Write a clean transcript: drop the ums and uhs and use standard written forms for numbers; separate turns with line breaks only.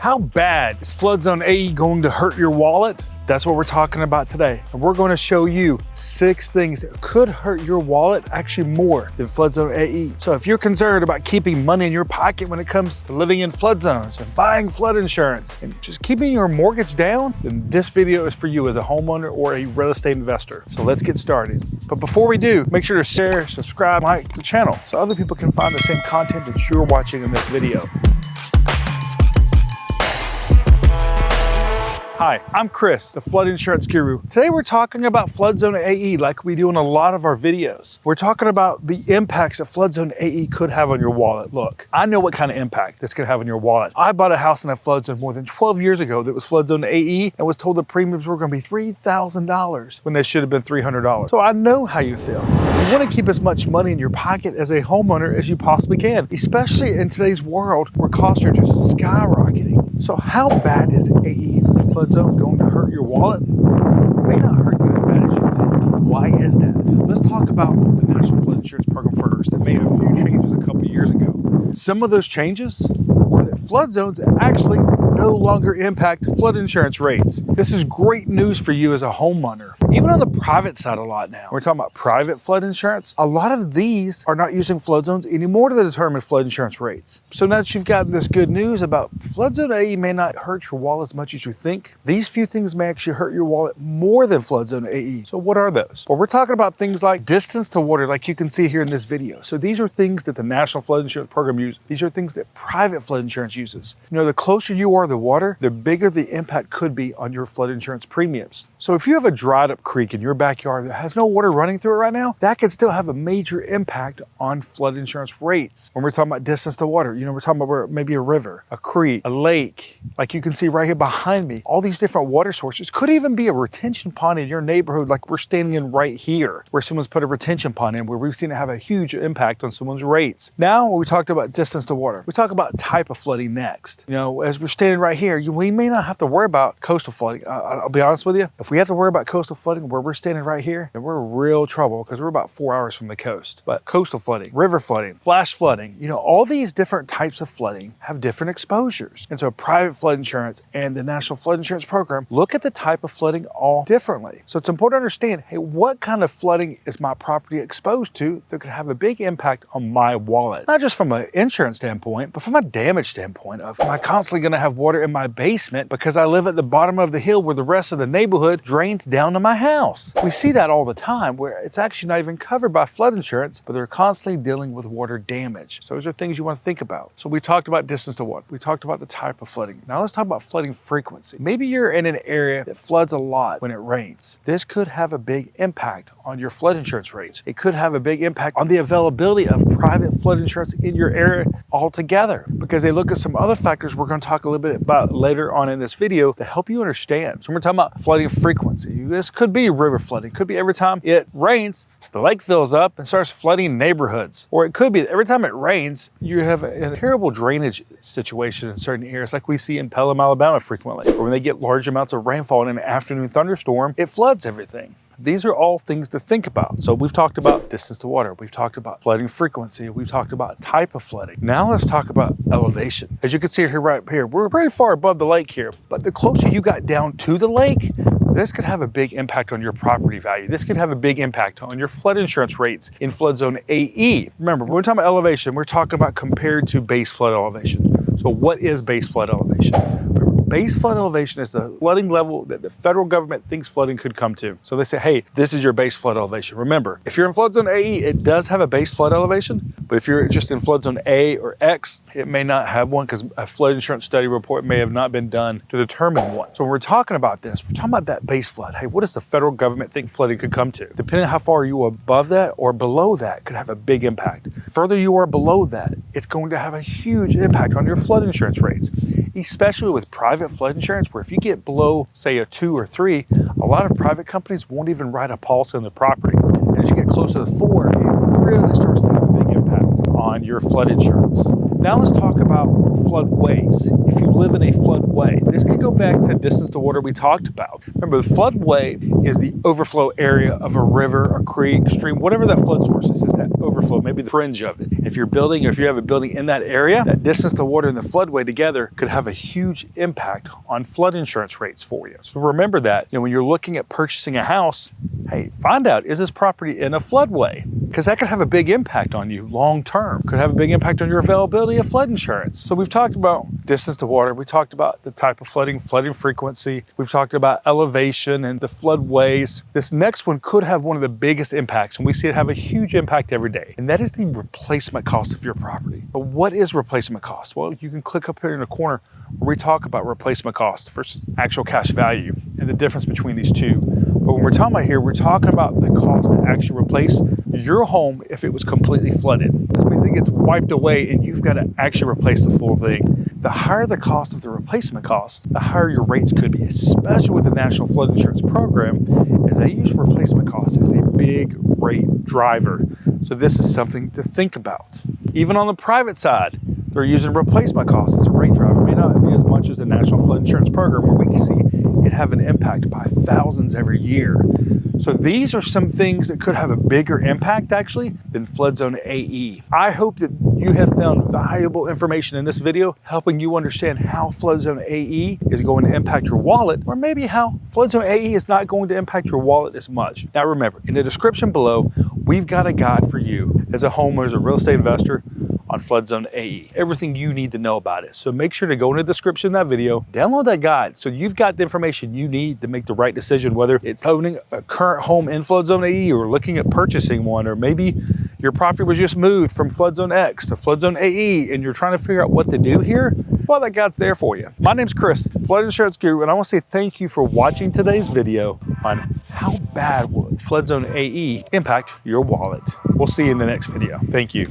How bad is flood zone AE going to hurt your wallet? That's what we're talking about today. And we're going to show you 6 things that could hurt your wallet, actually more than flood zone AE. So if you're concerned about keeping money in your pocket when it comes to living in flood zones and buying flood insurance and just keeping your mortgage down, then this video is for you as a homeowner or a real estate investor. So let's get started. But before we do, make sure to share, subscribe, like the channel so other people can find the same content that you're watching in this video. Hi, I'm Chris, the Flood Insurance Guru. Today we're talking about flood zone AE like we do in a lot of our videos. We're talking about the impacts that flood zone AE could have on your wallet. Look, I know what kind of impact this could have on your wallet. I bought a house in a flood zone more than 12 years ago that was flood zone AE and was told the premiums were going to be $3,000 when they should have been $300. So I know how you feel. You want to keep as much money in your pocket as a homeowner as you possibly can, especially in today's world where costs are just skyrocketing. So how bad is AE flood zone going to hurt your wallet? It may not hurt you as bad as you think. Why is that? Let's talk about the National Flood Insurance Program first. It made a few changes a couple years ago. Some of those changes were that flood zones actually no longer impact flood insurance rates. This is great news for you as a homeowner. Even on the private side a lot now. We're talking about private flood insurance. A lot of these are not using flood zones anymore to determine flood insurance rates. So now that you've got this good news about flood zone AE may not hurt your wallet as much as you think, these few things may actually hurt your wallet more than flood zone AE. So what are those? Well, we're talking about things like distance to water, like you can see here in this video. So these are things that the National Flood Insurance Program uses. These are things that private flood insurance uses. You know, the closer you are to the water, the bigger the impact could be on your flood insurance premiums. So if you have a dried up creek in your backyard that has no water running through it right now, that could still have a major impact on flood insurance rates. When we're talking about distance to water, you know, we're talking about maybe a river, a creek, a lake, like you can see right here behind me, all these different water sources. Could even be a retention pond in your neighborhood like we're standing in right here, where someone's put a retention pond in, where we've seen it have a huge impact on someone's rates. Now, when we talked about distance to water, we talk about type of flooding next. You know, as we're standing right here, we may not have to worry about coastal flooding. I'll be honest with you, if we have to worry about coastal flooding where we're standing right here, then we're in real trouble because we're about 4 hours from the coast. But coastal flooding, river flooding, flash flooding, you know, all these different types of flooding have different exposures. And so private flood insurance and the National Flood Insurance Program look at the type of flooding all differently. So it's important to understand, hey, what kind of flooding is my property exposed to that could have a big impact on my wallet? Not just from an insurance standpoint, but from a damage standpoint of, am I constantly going to have water in my basement because I live at the bottom of the hill where the rest of the neighborhood drains down to my house? We see that all the time where it's actually not even covered by flood insurance, but they're constantly dealing with water damage. So those are things you want to think about. So we talked about distance to water. We talked about the type of flooding. Now let's talk about flooding frequency. Maybe you're in an area that floods a lot when it rains. This could have a big impact on your flood insurance rates. It could have a big impact on the availability of private flood insurance in your area altogether, because they look at some other factors we're going to talk a little bit about later on in this video to help you understand. So we're talking about flooding frequency. This could be river flooding. It could be every time it rains, the lake fills up and starts flooding neighborhoods. Or it could be every time it rains, you have a terrible drainage situation in certain areas like we see in Pelham, Alabama frequently, or when they get large amounts of rainfall in an afternoon thunderstorm, it floods everything. These are all things to think about. So we've talked about distance to water. We've talked about flooding frequency. We've talked about type of flooding. Now let's talk about elevation. As you can see here, right here, we're pretty far above the lake here, but the closer you got down to the lake, this could have a big impact on your property value. This could have a big impact on your flood insurance rates in flood zone AE. Remember, when we're talking about elevation, we're talking about compared to base flood elevation. So what is base flood elevation? Base flood elevation is the flooding level that the federal government thinks flooding could come to. So they say, hey, this is your base flood elevation. Remember, if you're in flood zone AE, it does have a base flood elevation, but if you're just in flood zone A or X, it may not have one because a flood insurance study report may have not been done to determine one. So when we're talking about this, we're talking about that base flood. Hey, what does the federal government think flooding could come to? Depending on how far you are above that or below that could have a big impact. The further you are below that, it's going to have a huge impact on your flood insurance rates, especially with private flood insurance, where if you get below, say, a 2 or 3, a lot of private companies won't even write a policy on the property. And as you get closer to 4, it really starts to have a big impact on your flood insurance. Now let's talk about floodways. If you live in a floodway, this could go go back to distance to water we talked about. Remember, the floodway is the overflow area of a river, a creek, stream, whatever that flood source is that overflow, maybe the fringe of it. If you're building, or if you have a building in that area, that distance to water and the floodway together could have a huge impact on flood insurance rates for you. So remember that, when you're looking at purchasing a house, hey, find out, is this property in a floodway? Because that could have a big impact on you long term. Could have a big impact on your availability of flood insurance. So we've talked about distance to water. We talked about the type of flooding frequency. We've talked about elevation and the floodways. This next one could have one of the biggest impacts, and we see it have a huge impact every day, and that is the replacement cost of your property. But what is replacement cost? Well, you can click up here in the corner where we talk about replacement cost versus actual cash value and the difference between these two. But when we're talking about here, we're talking about the cost to actually replace your home if it was completely flooded. This means it gets wiped away and you've got to actually replace the full thing. The higher the cost of the replacement cost, the higher your rates could be, especially with the National Flood Insurance Program, as they use replacement cost as a big rate driver. So this is something to think about. Even on the private side, they're using replacement cost as a rate driver. It may not be as much as the National Flood Insurance Program, where we can see it have an impact by thousands every year. So these are some things that could have a bigger impact actually than flood zone AE. I hope that you have found valuable information in this video, helping you understand how flood zone AE is going to impact your wallet, or maybe how flood zone AE is not going to impact your wallet as much. Now remember, in the description below, we've got a guide for you as a homeowner, as a real estate investor, on flood zone AE, everything you need to know about it. So make sure to go in the description of that video, download that guide, so you've got the information you need to make the right decision, whether it's owning a current home in flood zone AE or looking at purchasing one, or maybe your property was just moved from flood zone X to flood zone AE and you're trying to figure out what to do here. Well, that guide's there for you. My name's Chris, Flood Insurance Guru, and I want to say thank you for watching today's video on how bad will flood zone AE impact your wallet. We'll see you in the next video. Thank you.